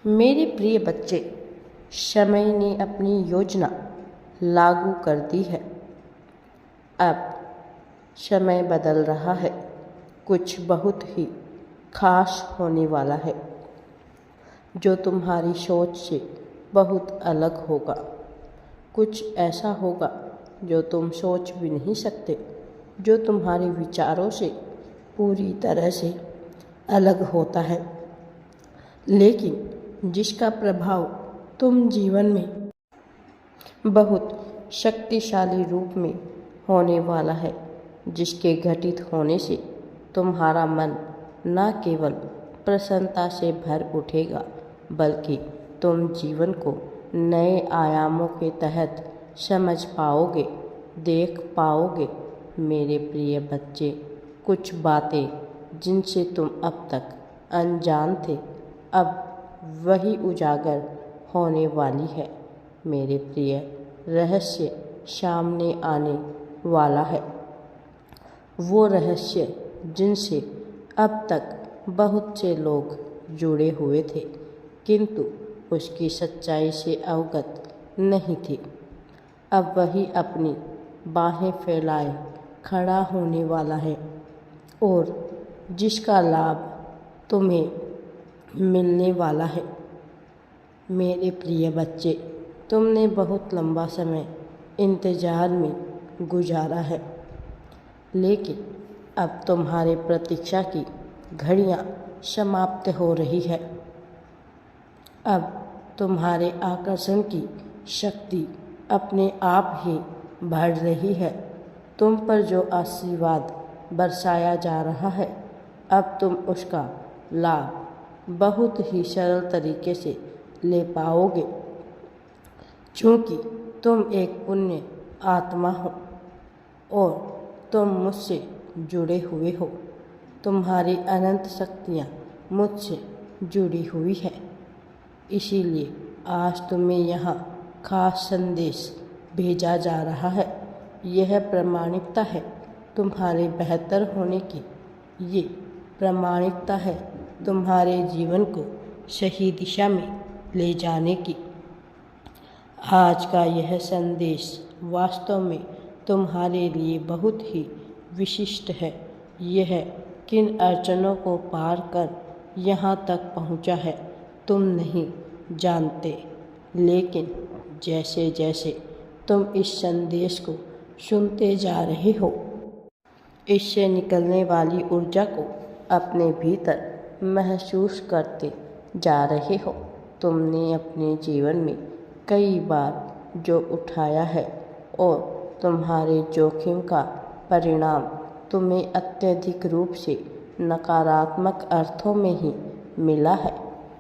मेरे प्रिय बच्चे, समय ने अपनी योजना लागू कर दी है। अब समय बदल रहा है, कुछ बहुत ही खास होने वाला है जो तुम्हारी सोच से बहुत अलग होगा। कुछ ऐसा होगा जो तुम सोच भी नहीं सकते, जो तुम्हारे विचारों से पूरी तरह से अलग होता है, लेकिन जिसका प्रभाव तुम जीवन में बहुत शक्तिशाली रूप में होने वाला है, जिसके घटित होने से तुम्हारा मन न केवल प्रसन्नता से भर उठेगा, बल्कि तुम जीवन को नए आयामों के तहत समझ पाओगे, देख पाओगे। मेरे प्रिय बच्चे, कुछ बातें जिनसे तुम अब तक अनजान थे, अब वही उजागर होने वाली है। मेरे प्रिय, रहस्य सामने आने वाला है। वो रहस्य जिनसे अब तक बहुत से लोग जुड़े हुए थे, किंतु उसकी सच्चाई से अवगत नहीं थे। अब वही अपनी बाहें फैलाए खड़ा होने वाला है और जिसका लाभ तुम्हें मिलने वाला है। मेरे प्रिय बच्चे, तुमने बहुत लंबा समय इंतज़ार में गुजारा है, लेकिन अब तुम्हारे प्रतीक्षा की घड़ियां समाप्त हो रही है। अब तुम्हारे आकर्षण की शक्ति अपने आप ही बढ़ रही है। तुम पर जो आशीर्वाद बरसाया जा रहा है, अब तुम उसका लाभ बहुत ही सरल तरीके से ले पाओगे, क्योंकि तुम एक पुण्य आत्मा हो और तुम मुझसे जुड़े हुए हो। तुम्हारी अनंत शक्तियाँ मुझसे जुड़ी हुई है। इसीलिए आज तुम्हें यहाँ खास संदेश भेजा जा रहा है। यह प्रामाणिकता है तुम्हारे बेहतर होने की। ये प्रामाणिकता है तुम्हारे जीवन को सही दिशा में ले जाने की। आज का यह संदेश वास्तव में तुम्हारे लिए बहुत ही विशिष्ट है। यह किन अड़चनों को पार कर यहाँ तक पहुँचा है तुम नहीं जानते, लेकिन जैसे जैसे तुम इस संदेश को सुनते जा रहे हो, इससे निकलने वाली ऊर्जा को अपने भीतर महसूस करते जा रहे हो। तुमने अपने जीवन में कई बार जो उठाया है और तुम्हारे जोखिम का परिणाम तुम्हें अत्यधिक रूप से नकारात्मक अर्थों में ही मिला है,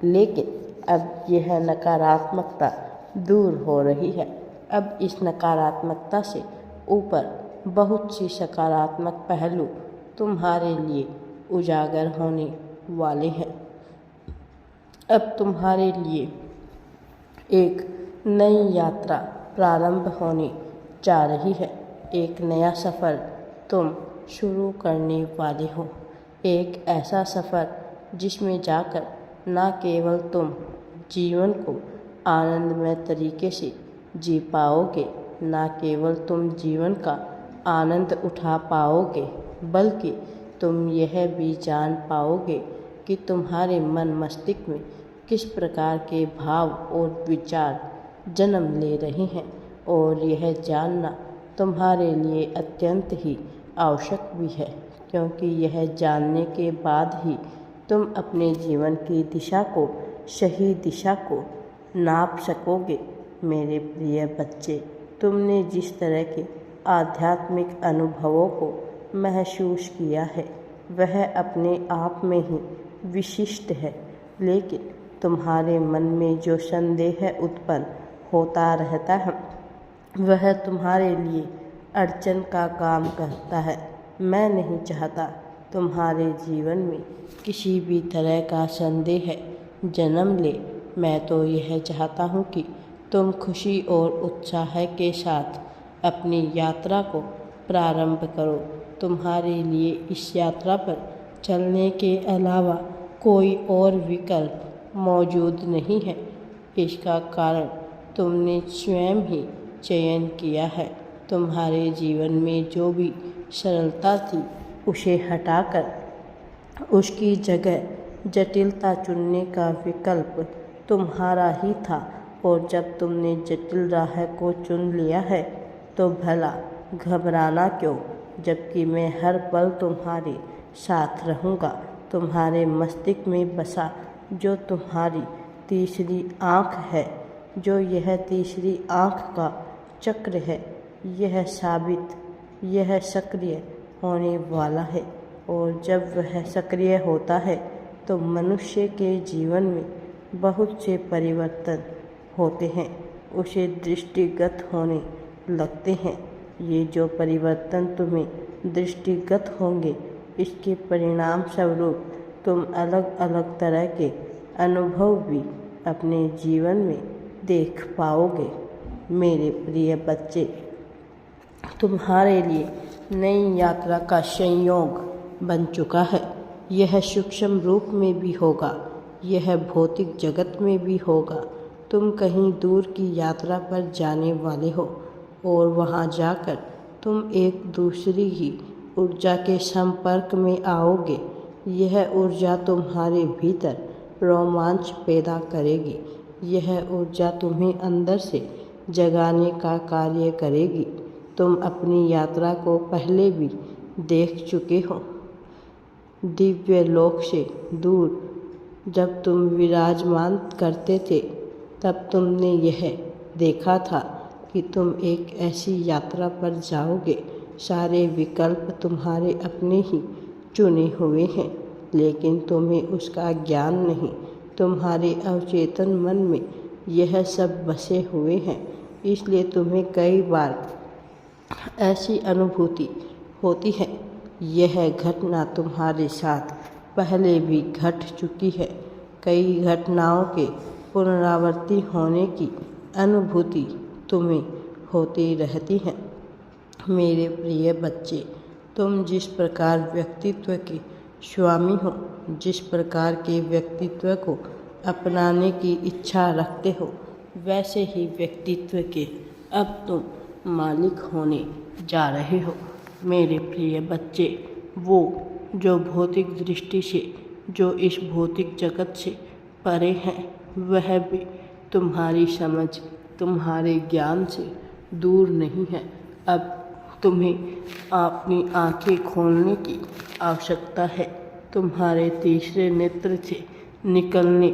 लेकिन अब यह नकारात्मकता दूर हो रही है। अब इस नकारात्मकता से ऊपर बहुत सी सकारात्मक पहलू तुम्हारे लिए उजागर होने वाले हैं। अब तुम्हारे लिए एक नई यात्रा प्रारंभ होने जा रही है। एक नया सफ़र तुम शुरू करने वाले हो। एक ऐसा सफ़र जिसमें जाकर न केवल तुम जीवन को आनंदमय तरीके से जी पाओगे, न केवल तुम जीवन का आनंद उठा पाओगे, बल्कि तुम यह भी जान पाओगे कि तुम्हारे मन मस्तिष्क में किस प्रकार के भाव और विचार जन्म ले रहे हैं। और यह जानना तुम्हारे लिए अत्यंत ही आवश्यक भी है, क्योंकि यह जानने के बाद ही तुम अपने जीवन की दिशा को, सही दिशा को नाप सकोगे। मेरे प्रिय बच्चे, तुमने जिस तरह के आध्यात्मिक अनुभवों को महसूस किया है, वह अपने आप में ही विशिष्ट है, लेकिन तुम्हारे मन में जो संदेह उत्पन्न होता रहता है, वह तुम्हारे लिए अड़चन का काम करता है। मैं नहीं चाहता तुम्हारे जीवन में किसी भी तरह का संदेह जन्म ले। मैं तो यह चाहता हूँ कि तुम खुशी और उत्साह के साथ अपनी यात्रा को प्रारंभ करो। तुम्हारे लिए इस यात्रा पर चलने के अलावा कोई और विकल्प मौजूद नहीं है। इसका कारण तुमने स्वयं ही चयन किया है। तुम्हारे जीवन में जो भी सरलता थी उसे हटाकर उसकी जगह जटिलता चुनने का विकल्प तुम्हारा ही था। और जब तुमने जटिल राह को चुन लिया है तो भला घबराना क्यों, जबकि मैं हर पल तुम्हारे साथ रहूँगा। तुम्हारे मस्तिष्क में बसा जो तुम्हारी तीसरी आँख है, जो यह तीसरी आँख का चक्र है, यह सक्रिय होने वाला है। और जब वह सक्रिय होता है तो मनुष्य के जीवन में बहुत से परिवर्तन होते हैं, उसे दृष्टिगत होने लगते हैं। ये जो परिवर्तन तुम्हें दृष्टिगत होंगे, इसके परिणाम स्वरूप तुम अलग अलग तरह के अनुभव भी अपने जीवन में देख पाओगे। मेरे प्रिय बच्चे, तुम्हारे लिए नई यात्रा का संयोग बन चुका है। यह सूक्ष्म रूप में भी होगा, यह भौतिक जगत में भी होगा। तुम कहीं दूर की यात्रा पर जाने वाले हो और वहां जाकर तुम एक दूसरी ही ऊर्जा के संपर्क में आओगे। यह ऊर्जा तुम्हारे भीतर रोमांच पैदा करेगी। यह ऊर्जा तुम्हें अंदर से जगाने का कार्य करेगी। तुम अपनी यात्रा को पहले भी देख चुके हो। दिव्य लोक से दूर जब तुम विराजमान करते थे, तब तुमने यह देखा था कि तुम एक ऐसी यात्रा पर जाओगे। सारे विकल्प तुम्हारे अपने ही चुने हुए हैं, लेकिन तुम्हें उसका ज्ञान नहीं। तुम्हारे अवचेतन मन में यह सब बसे हुए हैं, इसलिए तुम्हें कई बार ऐसी अनुभूति होती है। यह घटना तुम्हारे साथ पहले भी घट चुकी है। कई घटनाओं के पुनरावृत्ति होने की अनुभूति तुम्हें होती रहती है। मेरे प्रिय बच्चे, तुम जिस प्रकार व्यक्तित्व के स्वामी हो, जिस प्रकार के व्यक्तित्व को अपनाने की इच्छा रखते हो, वैसे ही व्यक्तित्व के अब तुम मालिक होने जा रहे हो। मेरे प्रिय बच्चे, वो जो भौतिक दृष्टि से, जो इस भौतिक जगत से परे हैं, वह भी तुम्हारी समझ, तुम्हारे ज्ञान से दूर नहीं है। अब तुम्हें अपनी आंखें खोलने की आवश्यकता है। तुम्हारे तीसरे नेत्र से निकलने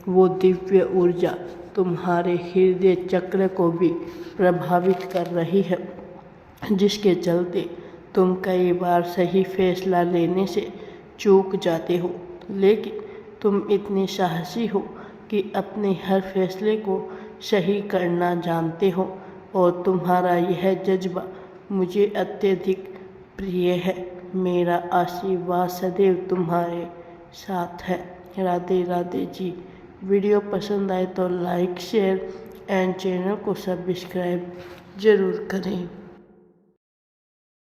वो दिव्य ऊर्जा तुम्हारे हृदय चक्र को भी प्रभावित कर रही है, जिसके चलते तुम कई बार सही फैसला लेने से चूक जाते हो। लेकिन तुम इतने साहसी हो कि अपने हर फैसले को सही करना जानते हो, और तुम्हारा यह जज्बा मुझे अत्यधिक प्रिय है। मेरा आशीर्वाद सदैव तुम्हारे साथ है। राधे राधे जी। वीडियो पसंद आए तो लाइक, शेयर एंड चैनल को सब्सक्राइब ज़रूर करें।